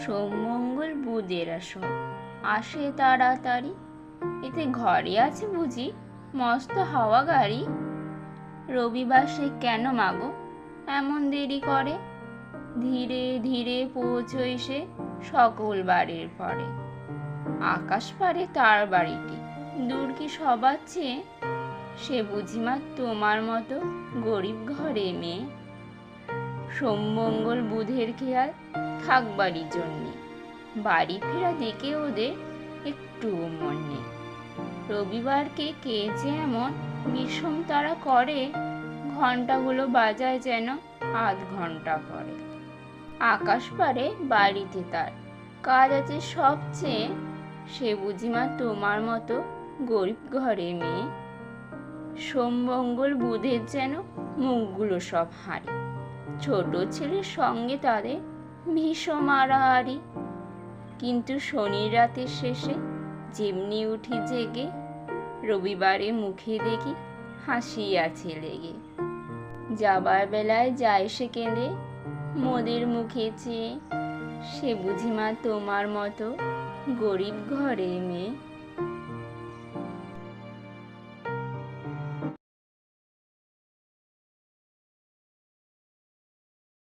সোম মঙ্গল বুধেরা সব আসে তাড়াতাড়ি, এতে ঘরে আছে বুঝি মস্ত হাওয়া গাড়ি। রবিবার সে কেন মাগো এমন দেরি করে, ধীরে ধীরে পৌঁছই সে সকল বাড়ির পরে। আকাশ পারে তার বাড়িটি দূর কি সবার চেয়ে, সে বুঝিমা তোমার মতো গরিব ঘরে মেয়ে। সোম মঙ্গল বুধের খেয়াল থাকবারই জন্যে, বাড়ি ফেরা দেখে ওদের একটুও মন নেই। রবিবারকে কে যে এমন বিষম তারা করে, ঘন্টাগুলো বাজায় যেন আধ ঘন্টা পরে। আকাশ পারে বাড়িতে তার কাজ আছে সবচেয়ে, সে বুঝিমা তোমার মতো গরিব ঘরে মেয়ে। সোম মঙ্গল বুধের যেন মুখগুলো সব হাঁড়ি, ছোট ছেলের সঙ্গে তাদের ভীষণ মারাহারি। কিন্তু শনির রাতের শেষে যেমনি উঠি জেগে, রবিবারে মুখে দেখি হাসি আছে লেগে। যাবার বেলায় যায় সে কেঁদে মোদের মুখে চেয়ে, সে বুঝিমা তোমার মতো গরিব ঘরে মেয়ে।